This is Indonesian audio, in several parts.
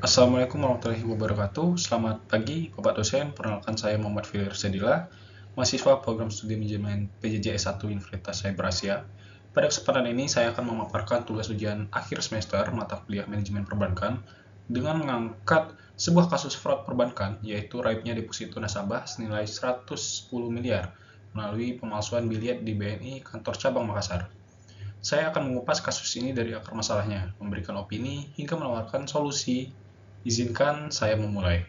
Assalamualaikum warahmatullahi wabarakatuh. Selamat pagi, Bapak dosen. Perkenalkan saya Muhammad Filir Sedila, mahasiswa program studi manajemen PJJ S1 Universitas Cyber Asia. Pada kesempatan ini, saya akan memaparkan tugas ujian akhir semester mata kuliah manajemen perbankan dengan mengangkat sebuah kasus fraud perbankan, yaitu raibnya deposito nasabah senilai 110 miliar melalui pemalsuan biliet di BNI Kantor Cabang Makassar. Saya akan mengupas kasus ini dari akar masalahnya, memberikan opini, hingga menawarkan solusi. Izinkan saya memulai.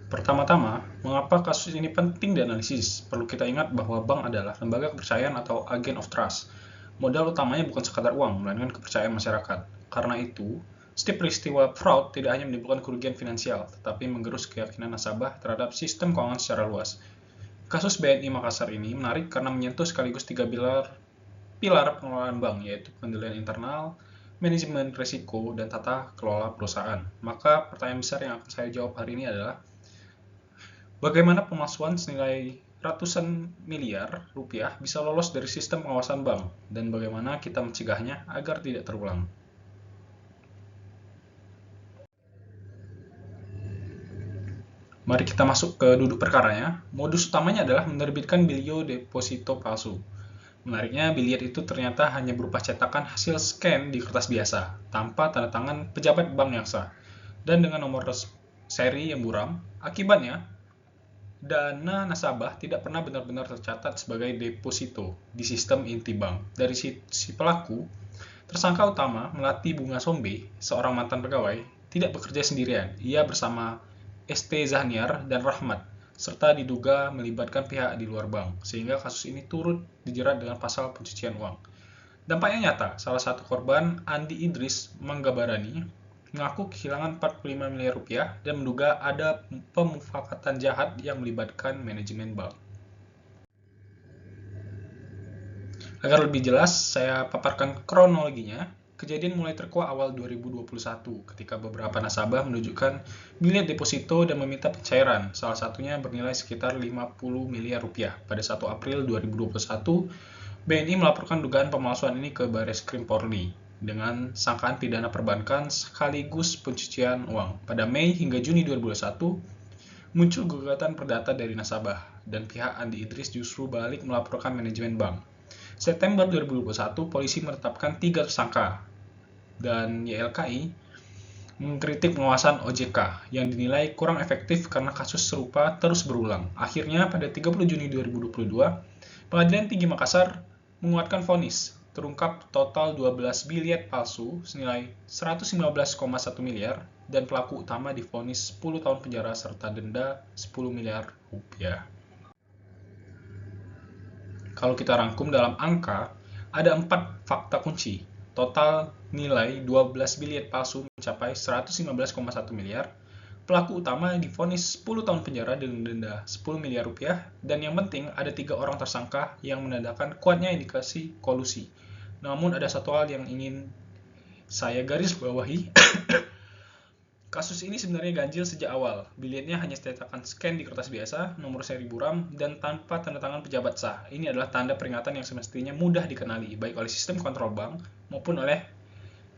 Pertama-tama, mengapa kasus ini penting dianalisis? Perlu kita ingat bahwa bank adalah lembaga kepercayaan atau agent of trust. Modal utamanya bukan sekadar uang, melainkan kepercayaan masyarakat. Karena itu, setiap peristiwa fraud tidak hanya menimbulkan kerugian finansial, tetapi menggerus keyakinan nasabah terhadap sistem keuangan secara luas. Kasus BNI Makassar ini menarik karena menyentuh sekaligus tiga pilar pengelolaan bank, yaitu pengendalian internal, manajemen risiko, dan tata kelola perusahaan. Maka pertanyaan besar yang akan saya jawab hari ini adalah, bagaimana pemalsuan senilai ratusan miliar rupiah bisa lolos dari sistem pengawasan bank, dan bagaimana kita mencegahnya agar tidak terulang. Mari kita masuk ke duduk perkaranya. Modus utamanya adalah menerbitkan bilio deposito palsu. Menariknya, biliet itu ternyata hanya berupa cetakan hasil scan di kertas biasa, tanpa tanda tangan pejabat bank yang sah, dan dengan nomor seri yang buram. Akibatnya, dana nasabah tidak pernah benar-benar tercatat sebagai deposito di sistem inti bank. Dari si pelaku, tersangka utama, Melati Bunga Sombe, seorang mantan pegawai, tidak bekerja sendirian. Ia bersama ST Zahniar dan Rahmat, serta diduga melibatkan pihak di luar bank, sehingga kasus ini turut dijerat dengan pasal pencucian uang. Dampaknya nyata, salah satu korban, Andi Idris Manggabarani, mengaku kehilangan 45 miliar rupiah dan menduga ada pemufakatan jahat yang melibatkan manajemen bank. Agar lebih jelas, saya paparkan kronologinya. Kejadian mulai terkuak awal 2021 ketika beberapa nasabah menunjukkan biliet deposito dan meminta pencairan, salah satunya bernilai sekitar 50 miliar rupiah. Pada 1 April 2021, BNI melaporkan dugaan pemalsuan ini ke Bareskrim Polri dengan sangkaan pidana perbankan sekaligus pencucian uang. Pada Mei hingga Juni 2021, muncul gugatan perdata dari nasabah, dan pihak Andi Idris justru balik melaporkan manajemen bank. September 2021, polisi menetapkan 3 tersangka, dan YLKI mengkritik pengawasan OJK yang dinilai kurang efektif karena kasus serupa terus berulang. Akhirnya, pada 30 Juni 2022, Pengadilan Tinggi Makassar menguatkan vonis. Terungkap total 12 biliet palsu senilai 115,1 miliar dan pelaku utama divonis 10 tahun penjara serta denda 10 miliar rupiah. Kalau kita rangkum dalam angka, ada 4 fakta kunci. Total nilai 12 biliet palsu mencapai 115,1 miliar. Pelaku utama divonis 10 tahun penjara dengan denda 10 miliar rupiah, dan yang penting ada 3 orang tersangka yang menandakan kuatnya indikasi kolusi. Namun ada satu hal yang ingin saya garis bawahi. Kasus ini sebenarnya ganjil sejak awal. Bilietnya hanya cetakan scan di kertas biasa, nomor seri buram, dan tanpa tanda tangan pejabat sah. Ini adalah tanda peringatan yang semestinya mudah dikenali, baik oleh sistem kontrol bank maupun oleh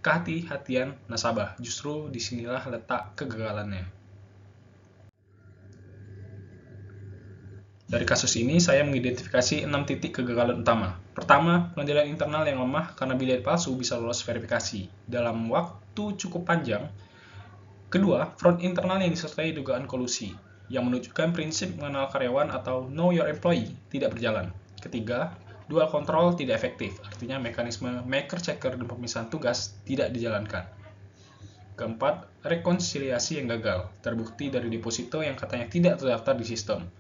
kehati-hatian nasabah. Justru disinilah letak kegagalannya. Dari kasus ini, saya mengidentifikasi 6 titik kegagalan utama. Pertama, pengendalian internal yang lemah karena biliet palsu bisa lolos verifikasi dalam waktu cukup panjang. Kedua, fraud internal yang disertai dugaan kolusi, yang menunjukkan prinsip mengenal karyawan atau know your employee tidak berjalan. Ketiga, dual control tidak efektif, artinya mekanisme maker-checker dan pemisahan tugas tidak dijalankan. Keempat, rekonsiliasi yang gagal, terbukti dari deposito yang katanya tidak terdaftar di sistem.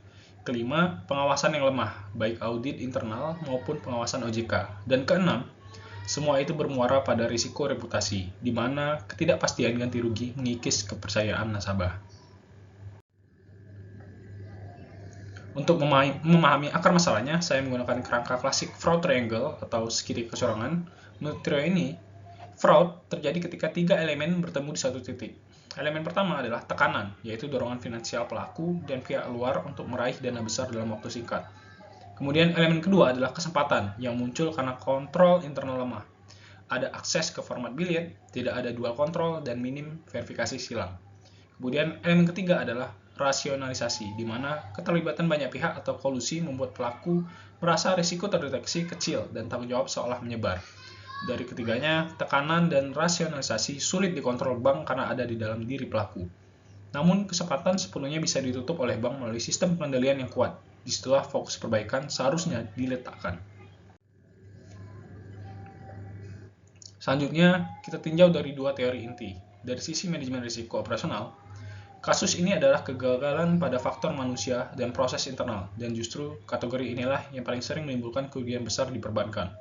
Kelima, pengawasan yang lemah, baik audit internal maupun pengawasan OJK. Dan keenam, semua itu bermuara pada risiko reputasi, di mana ketidakpastian ganti rugi mengikis kepercayaan nasabah. Untuk memahami akar masalahnya, saya menggunakan kerangka klasik fraud triangle atau segitiga kecurangan. Menurut teori ini, fraud terjadi ketika 3 elemen bertemu di satu titik. Elemen pertama adalah tekanan, yaitu dorongan finansial pelaku dan pihak luar untuk meraih dana besar dalam waktu singkat. Kemudian elemen kedua adalah kesempatan, yang muncul karena kontrol internal lemah. ada akses ke format biliet, tidak ada dual control, dan minim verifikasi silang. Kemudian elemen ketiga adalah rasionalisasi, di mana keterlibatan banyak pihak atau kolusi membuat pelaku merasa risiko terdeteksi kecil dan tanggung jawab seolah menyebar. Dari ketiganya, tekanan dan rasionalisasi sulit dikontrol bank karena ada di dalam diri pelaku. Namun, kesempatan sepenuhnya bisa ditutup oleh bank melalui sistem pengendalian yang kuat. Disitulah fokus perbaikan seharusnya diletakkan. Selanjutnya, kita tinjau dari dua teori inti. Dari sisi manajemen risiko operasional, kasus ini adalah kegagalan pada faktor manusia dan proses internal, dan justru kategori inilah yang paling sering menimbulkan kerugian besar di perbankan.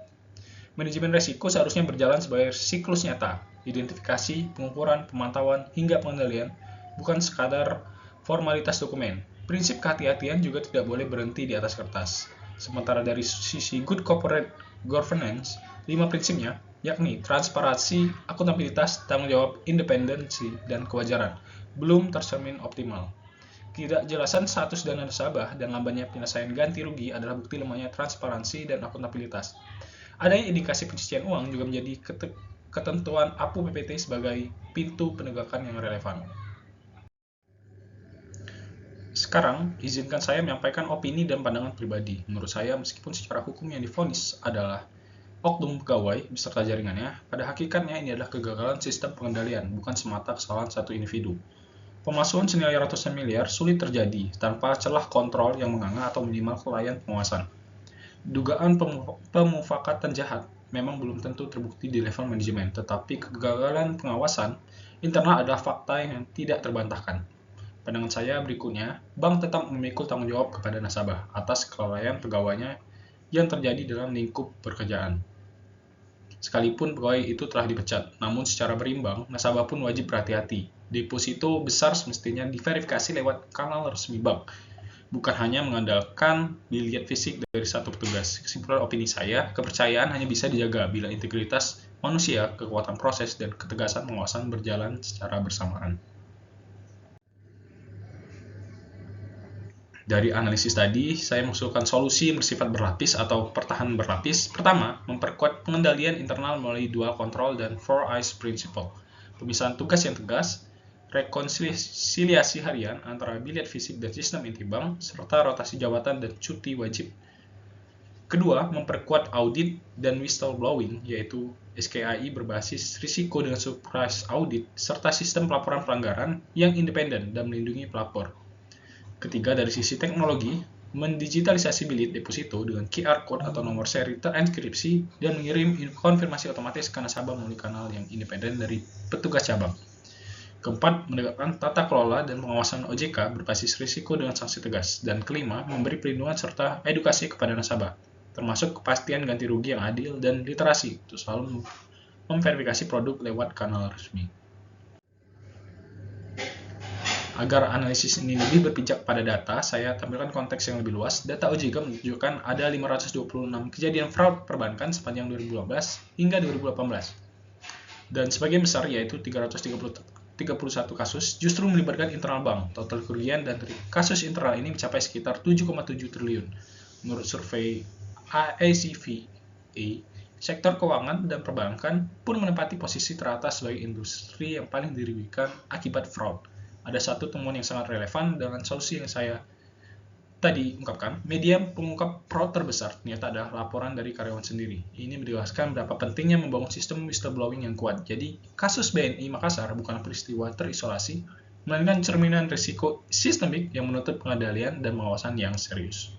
Manajemen risiko seharusnya berjalan sebagai siklus nyata, identifikasi, pengukuran, pemantauan, hingga pengendalian, bukan sekadar formalitas dokumen. Prinsip kehati-hatian juga tidak boleh berhenti di atas kertas. Sementara dari sisi good corporate governance, 5 prinsipnya, yakni transparansi, akuntabilitas, tanggung jawab, independensi, dan kewajaran, belum tercermin optimal. Ketidakjelasan status dana nasabah dan lambannya penyelesaian ganti rugi adalah bukti lemahnya transparansi dan akuntabilitas. Adanya indikasi pencucian uang juga menjadi ketentuan APU PPT sebagai pintu penegakan yang relevan. Sekarang, izinkan saya menyampaikan opini dan pandangan pribadi. Menurut saya, meskipun secara hukum yang divonis adalah oknum pegawai beserta jaringannya, pada hakikatnya ini adalah kegagalan sistem pengendalian, bukan semata kesalahan satu individu. Pemalsuan senilai ratusan miliar sulit terjadi tanpa celah kontrol yang menganga atau minimal kelalaian pengawasan. Dugaan pemufakatan jahat memang belum tentu terbukti di level manajemen, tetapi kegagalan pengawasan internal adalah fakta yang tidak terbantahkan. Pandangan saya berikutnya, bank tetap memikul tanggung jawab kepada nasabah atas kelalaian pegawainya yang terjadi dalam lingkup pekerjaan. Sekalipun pegawai itu telah dipecat, namun secara berimbang, nasabah pun wajib berhati-hati. Deposito besar semestinya diverifikasi lewat kanal resmi bank, bukan hanya mengandalkan biliet fisik dari satu petugas. Kesimpulan opini saya, kepercayaan hanya bisa dijaga bila integritas manusia, kekuatan proses, dan ketegasan pengawasan berjalan secara bersamaan. Dari analisis tadi, saya mengusulkan solusi yang bersifat berlapis atau pertahanan berlapis. Pertama, memperkuat pengendalian internal melalui dual control dan four eyes principle. Pemisahan tugas yang tegas, rekonsiliasi harian antara biliet fisik dan sistem inti bank, serta rotasi jabatan dan cuti wajib. Kedua, memperkuat audit dan whistleblowing, yaitu SKAI berbasis risiko dengan surprise audit, serta sistem pelaporan pelanggaran yang independen dan melindungi pelapor. Ketiga, dari sisi teknologi, mendigitalisasi bilik deposito dengan QR code atau nomor seri terenkripsi dan mengirim konfirmasi otomatis ke nasabah melalui kanal yang independen dari petugas cabang. Keempat, menegakkan tata kelola dan pengawasan OJK berbasis risiko dengan sanksi tegas. Dan kelima, memberi perlindungan serta edukasi kepada nasabah, termasuk kepastian ganti rugi yang adil dan literasi untuk selalu memverifikasi produk lewat kanal resmi. Agar analisis ini lebih berpijak pada data, saya tampilkan konteks yang lebih luas. Data OJK menunjukkan ada 526 kejadian fraud perbankan sepanjang 2012 hingga 2018. Dan sebagian besar, yaitu 331 kasus, justru melibatkan internal bank. Total kerugian dari kasus internal ini mencapai sekitar 7,7 triliun. Menurut survei ACVA, sektor keuangan dan perbankan pun menempati posisi teratas sebagai industri yang paling dirugikan akibat fraud. Ada satu temuan yang sangat relevan dengan solusi yang saya tadi ungkapkan. Media pengungkap fraud terbesar ternyata adalah laporan dari karyawan sendiri. Ini menjelaskan berapa pentingnya membangun sistem whistleblowing yang kuat. Jadi, kasus BNI Makassar bukan peristiwa terisolasi, melainkan cerminan risiko sistemik yang menuntut pengendalian dan pengawasan yang serius.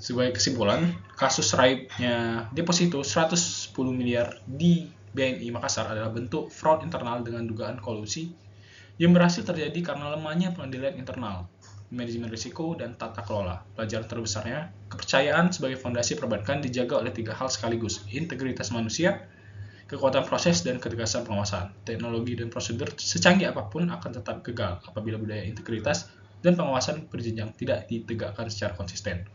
Sebagai kesimpulan, kasus raibnya deposito 110 miliar di BNI Makassar adalah bentuk fraud internal dengan dugaan kolusi yang berhasil terjadi karena lemahnya pengendalian internal, manajemen risiko, dan tata kelola. Pelajaran terbesarnya, kepercayaan sebagai fondasi perbankan dijaga oleh 3 hal sekaligus: integritas manusia, kekuatan proses, dan ketegasan pengawasan. Teknologi dan prosedur secanggih apapun akan tetap gagal apabila budaya integritas dan pengawasan berjenjang tidak ditegakkan secara konsisten.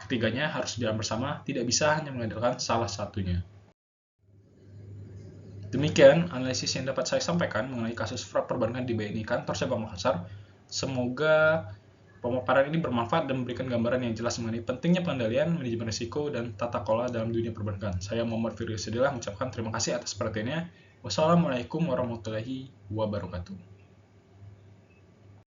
Ketiganya harus jalan bersama, tidak bisa hanya mengandalkan salah satunya. Demikian analisis yang dapat saya sampaikan mengenai kasus fraud perbankan di BNI Kantor Cabang Makassar. Semoga Pemaparan ini bermanfaat dan memberikan gambaran yang jelas mengenai pentingnya pengendalian, manajemen risiko, dan tata kelola dalam dunia perbankan. Saya Muhammad Firdaus Sidillah mengucapkan terima kasih atas perhatiannya. Wassalamualaikum warahmatullahi wabarakatuh.